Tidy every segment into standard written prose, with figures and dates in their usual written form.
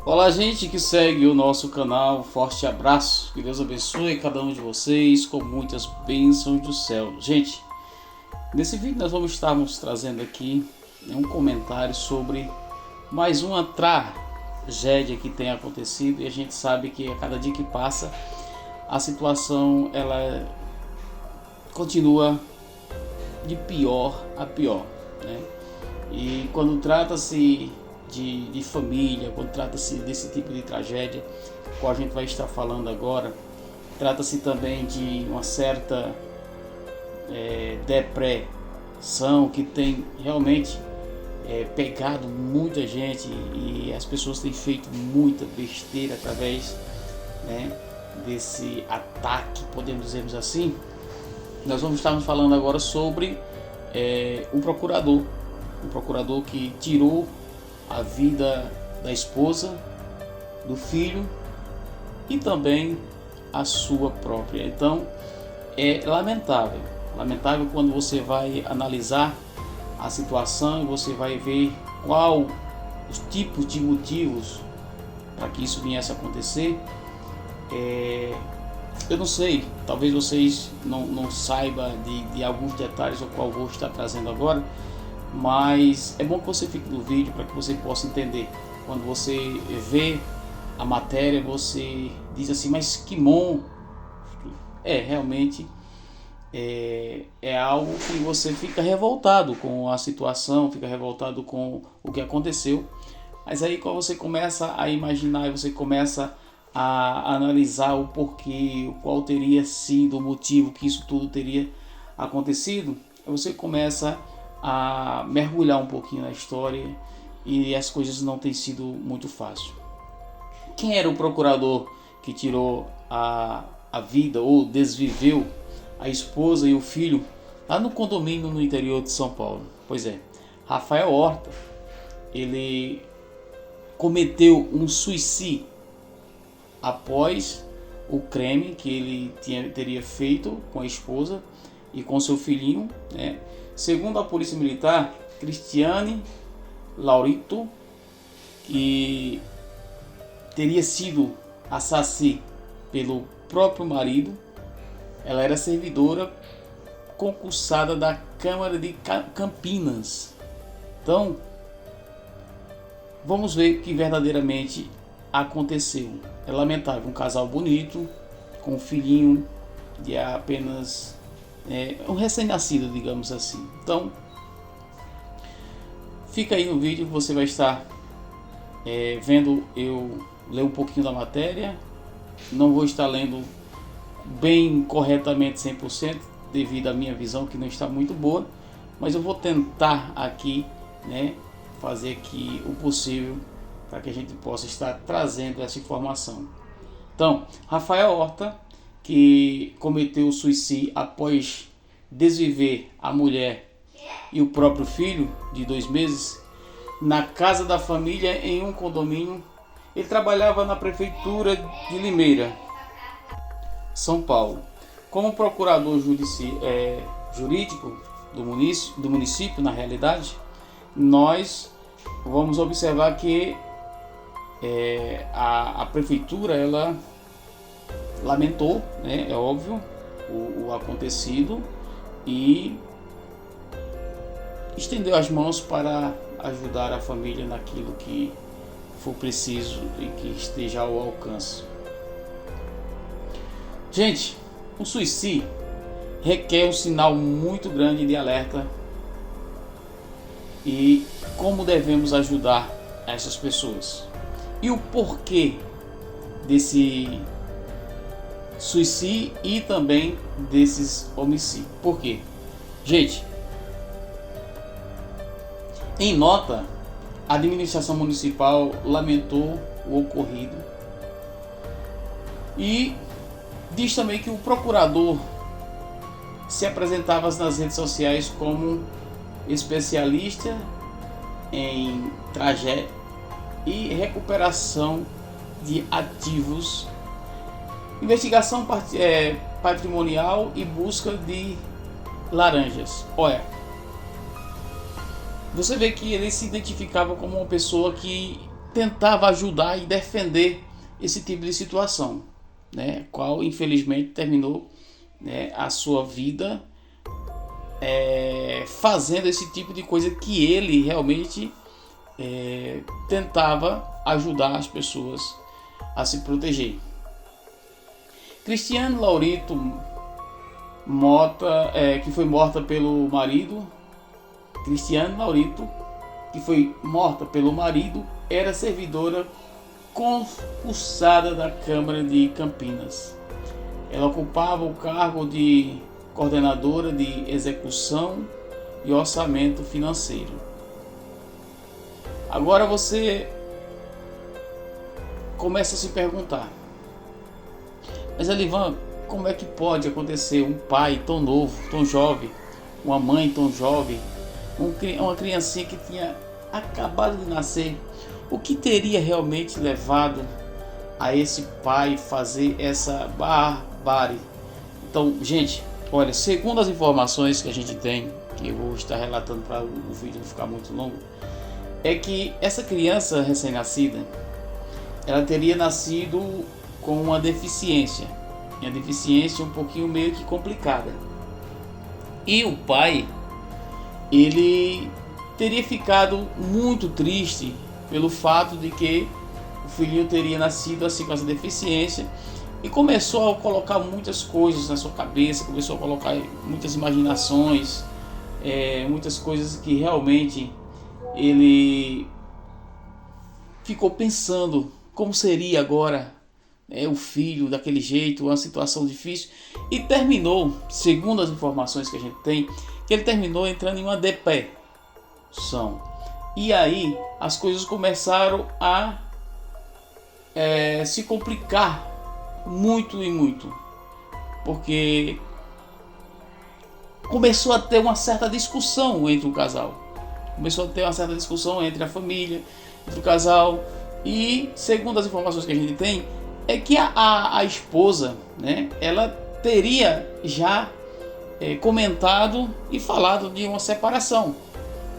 Olá, gente que segue o nosso canal, forte abraço, que Deus abençoe cada um de vocês com muitas bênçãos do céu. Gente, nesse vídeo nós vamos estarmos trazendo aqui um comentário sobre mais uma tragédia que tem acontecido, e a gente sabe que a cada dia que passa a situação ela continua de pior a pior, né? E quando trata-se de família, quando trata-se desse tipo de tragédia, qual a gente vai estar falando agora, trata-se também de uma certa depressão que tem realmente pegado muita gente, e as pessoas têm feito muita besteira através, né, desse ataque, podemos dizer assim. Nós vamos estar falando agora sobre um procurador que tirou a vida da esposa, do filho e também a sua própria. Então é lamentável quando você vai analisar a situação e você vai ver qual os tipos de motivos para que isso viesse a acontecer. Eu não sei, talvez vocês não saibam de alguns detalhes, o qual vou estar trazendo agora, mas é bom que você fique no vídeo para que você possa entender. Quando você vê a matéria, você diz assim, mas que monstro! Realmente é algo que você fica revoltado com a situação, fica revoltado com o que aconteceu. Mas aí quando você começa a imaginar e você começa a analisar o porquê, qual teria sido o motivo que isso tudo teria acontecido, você começa a mergulhar um pouquinho na história, e as coisas não têm sido muito fácil. Quem era o procurador que tirou a vida ou desviveu a esposa e o filho lá no condomínio no interior de São Paulo? Pois é, Rafael Horta. Ele cometeu um suicídio após o crime que ele teria feito com a esposa e com seu filhinho, né? Segundo a Polícia Militar, Cristiane Laurito, que teria sido assassinada pelo próprio marido, ela era servidora concursada da Câmara de Campinas. Então, vamos ver o que verdadeiramente aconteceu. É lamentável, um casal bonito, com um filhinho de apenas um recém-nascido, digamos assim. Então, fica aí no vídeo, você vai estar vendo eu ler um pouquinho da matéria. Não vou estar lendo bem corretamente 100%, devido à minha visão que não está muito boa, mas eu vou tentar aqui, né, fazer aqui o possível para que a gente possa estar trazendo essa informação. Então, Rafael Horta, que cometeu suicídio após desviver a mulher e o próprio filho de 2 meses na casa da família em um condomínio. Ele trabalhava na prefeitura de Limeira, São Paulo, como procurador jurídico do município. Na realidade, nós vamos observar que a prefeitura ela lamentou, né, é óbvio, o acontecido, e estendeu as mãos para ajudar a família naquilo que for preciso e que esteja ao alcance. Gente, o suicídio requer um sinal muito grande de alerta, e como devemos ajudar essas pessoas e o porquê desse suicídio e também desses homicídios. Por quê? Gente, em nota, a administração municipal lamentou o ocorrido e diz também que o procurador se apresentava nas redes sociais como especialista em tragédia e recuperação de ativos, investigação patrimonial e busca de laranjas. Olha, você vê que ele se identificava como uma pessoa que tentava ajudar e defender esse tipo de situação, né, qual infelizmente terminou, né, a sua vida fazendo esse tipo de coisa que ele realmente tentava ajudar as pessoas a se proteger. Cristiane Laurito Mota, que foi morta pelo marido. Cristiane Laurito, que foi morta pelo marido, era servidora concursada da Câmara de Campinas. Ela ocupava o cargo de coordenadora de execução e orçamento financeiro. Agora você começa a se perguntar: mas Elivan, como é que pode acontecer um pai tão novo, tão jovem, uma mãe tão jovem, uma criancinha que tinha acabado de nascer? O que teria realmente levado a esse pai fazer essa barbárie? Então, gente, olha, segundo as informações que a gente tem, que eu vou estar relatando para o vídeo não ficar muito longo, é que essa criança recém-nascida, ela teria nascido com uma deficiência um pouquinho meio que complicada. E o pai, ele teria ficado muito triste pelo fato de que o filhinho teria nascido assim com essa deficiência, e começou a colocar muitas coisas na sua cabeça, começou a colocar muitas imaginações, muitas coisas que realmente ele ficou pensando como seria agora o filho daquele jeito, uma situação difícil, e terminou, segundo as informações que a gente tem, que ele terminou entrando em uma depressão. E aí as coisas começaram a se complicar muito e muito, porque começou a ter uma certa discussão entre o casal, começou a ter uma certa discussão entre a família, entre o casal. E segundo as informações que a gente tem, é que a esposa, né, ela teria já comentado e falado de uma separação.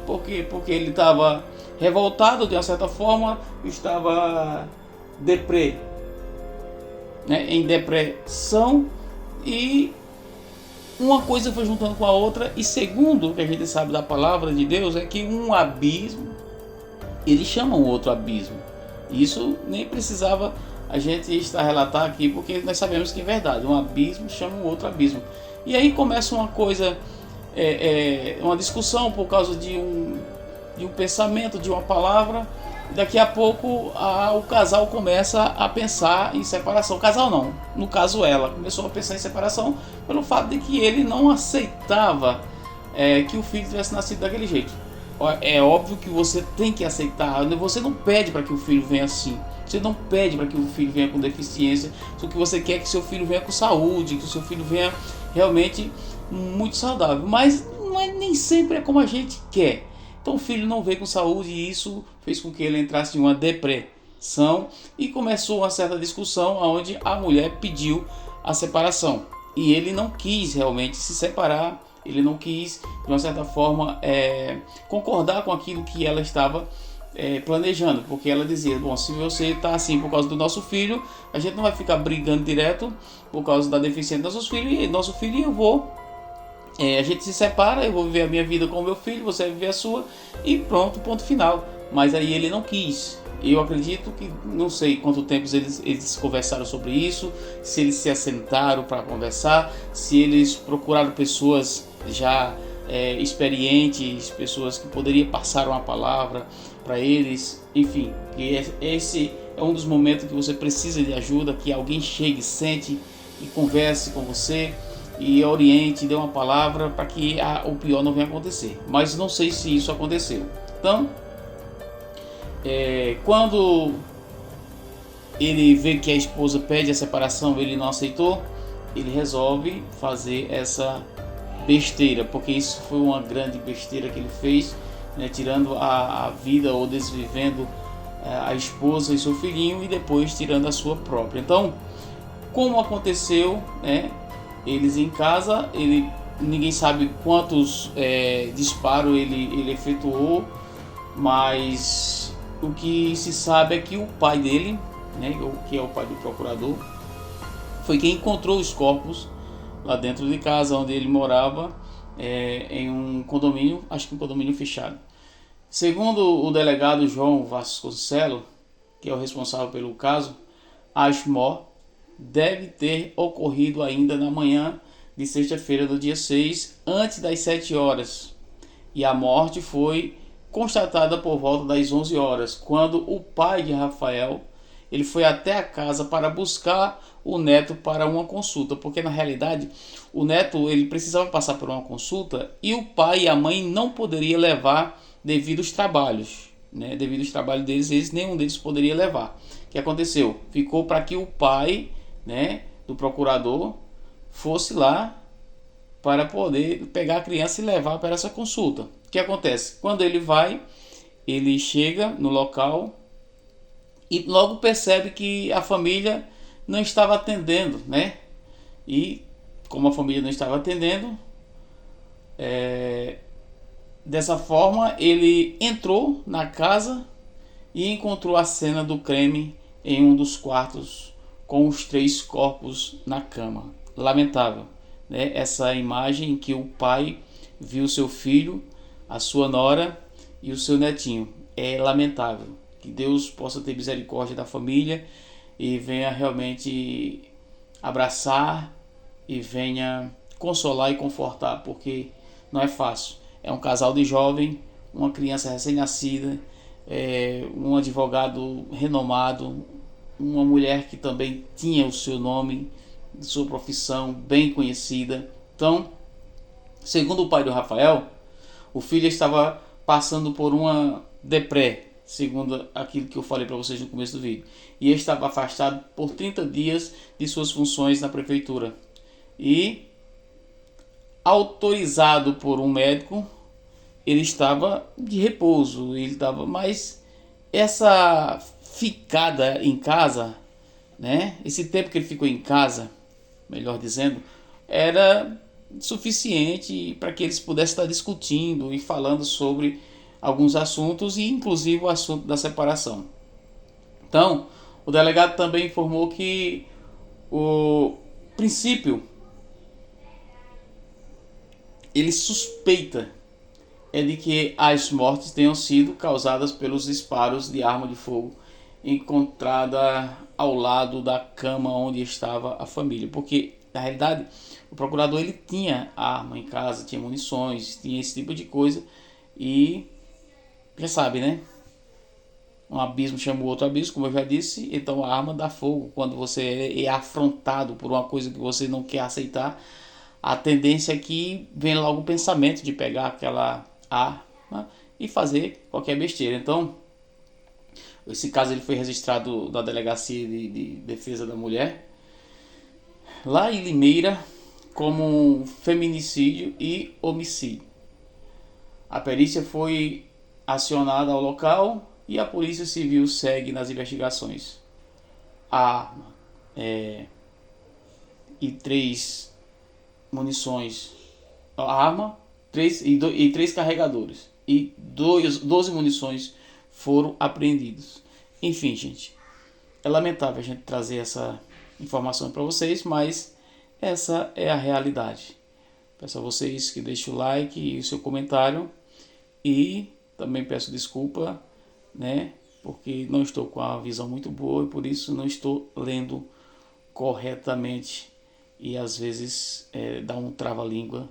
Por quê? Porque ele estava revoltado de uma certa forma, estava em depressão, e uma coisa foi juntando com a outra. E segundo o que a gente sabe da palavra de Deus, é que um abismo, ele chama um outro abismo. Isso nem precisava a gente estar a relatar aqui, porque nós sabemos que é verdade. Um abismo chama um outro abismo. E aí começa uma coisa, uma discussão por causa de um pensamento, de uma palavra. Daqui a pouco o casal começa a pensar em separação. O casal não, no caso ela começou a pensar em separação pelo fato de que ele não aceitava que o filho tivesse nascido daquele jeito. É óbvio que você tem que aceitar. Você não pede para que o filho venha assim. Você não pede para que o filho venha com deficiência. Só que você quer que seu filho venha com saúde, que o seu filho venha realmente muito saudável. Mas nem sempre é como a gente quer. Então o filho não veio com saúde, e isso fez com que ele entrasse em uma depressão, e começou uma certa discussão onde a mulher pediu a separação. E ele não quis realmente se separar. Ele não quis, de uma certa forma, concordar com aquilo que ela estava planejando, porque ela dizia: bom, se você está assim por causa do nosso filho, a gente não vai ficar brigando direto por causa da deficiência dos nosso filho, e eu vou, a gente se separa, eu vou viver a minha vida com o meu filho, você vai viver a sua, e pronto, ponto final. Mas aí ele não quis. Eu acredito que, não sei quanto tempo eles conversaram sobre isso, se eles se assentaram para conversar, se eles procuraram pessoas já experientes, pessoas que poderiam passar uma palavra para eles. Enfim, esse é um dos momentos que você precisa de ajuda, que alguém chegue, sente e converse com você e oriente, dê uma palavra para que o pior não venha acontecer. Mas não sei se isso aconteceu. Então, quando ele vê que a esposa pede a separação, ele não aceitou, ele resolve fazer essa besteira, porque isso foi uma grande besteira que ele fez, né, tirando a vida ou desvivendo a esposa e seu filhinho, e depois tirando a sua própria. Então, como aconteceu, né, eles em casa, ninguém sabe quantos disparos ele efetuou, mas o que se sabe é que o pai dele, né, que é o pai do procurador, foi quem encontrou os corpos lá dentro de casa onde ele morava, em um condomínio, acho que um condomínio fechado. Segundo o delegado João Vasconcelos, que é o responsável pelo caso, a morte deve ter ocorrido ainda na manhã de sexta-feira do dia 6, antes das 7 horas. E a morte foi constatada por volta das 11 horas, quando o pai de Rafael ele foi até a casa para buscar o neto para uma consulta, porque na realidade o neto ele precisava passar por uma consulta e o pai e a mãe não poderiam levar devido aos trabalhos, né? Devido aos trabalhos deles, nenhum deles poderia levar. O que aconteceu? Ficou para que o pai, né, do procurador fosse lá para poder pegar a criança e levar para essa consulta. O que acontece? Quando ele vai, ele chega no local e logo percebe que a família não estava atendendo, né? E como a família não estava atendendo, dessa forma ele entrou na casa e encontrou a cena do crime em um dos quartos com os 3 corpos na cama. Lamentável, né? Essa imagem em que o pai viu seu filho, a sua nora e o seu netinho. É lamentável. Que Deus possa ter misericórdia da família e venha realmente abraçar e venha consolar e confortar, porque não é fácil. É um casal de jovem, uma criança recém-nascida, um advogado renomado, uma mulher que também tinha o seu nome, sua profissão bem conhecida. Então, segundo o pai do Rafael, o filho estava passando por uma deprê, segundo aquilo que eu falei para vocês no começo do vídeo, e estava afastado por 30 dias de suas funções na prefeitura. E autorizado por um médico, ele estava de repouso, mas essa ficada em casa, né? Esse tempo que ele ficou em casa, melhor dizendo, era suficiente para que eles pudessem estar discutindo e falando sobre alguns assuntos e inclusive o assunto da separação. Então, o delegado também informou que o princípio ele suspeita de que as mortes tenham sido causadas pelos disparos de arma de fogo encontrada ao lado da cama onde estava a família, porque na realidade o procurador ele tinha arma em casa, tinha munições, tinha esse tipo de coisa e já sabe, né? Um abismo chama o outro abismo, como eu já disse, então a arma dá fogo. Quando você é afrontado por uma coisa que você não quer aceitar, a tendência é que vem logo o pensamento de pegar aquela arma e fazer qualquer besteira. Então, esse caso ele foi registrado na Delegacia de Defesa da Mulher, lá em Limeira, como um feminicídio e homicídio. A perícia foi acionada ao local e a Polícia Civil segue nas investigações. A arma e 3 munições, a arma 3 carregadores e 12 munições foram apreendidos. Enfim, gente, é lamentável a gente trazer essa informação para vocês, mas essa é a realidade. Peço a vocês que deixem o like e o seu comentário e também peço desculpa, né, porque não estou com a visão muito boa e por isso não estou lendo corretamente e às vezes dá um trava-língua.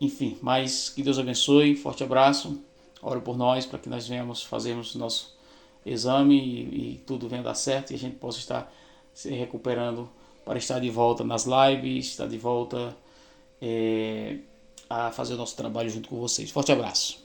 Enfim, mas que Deus abençoe, forte abraço, ora por nós para que nós venhamos fazermos nosso exame e tudo venha dar certo e a gente possa estar se recuperando para estar de volta nas lives, estar de volta a fazer o nosso trabalho junto com vocês. Forte abraço.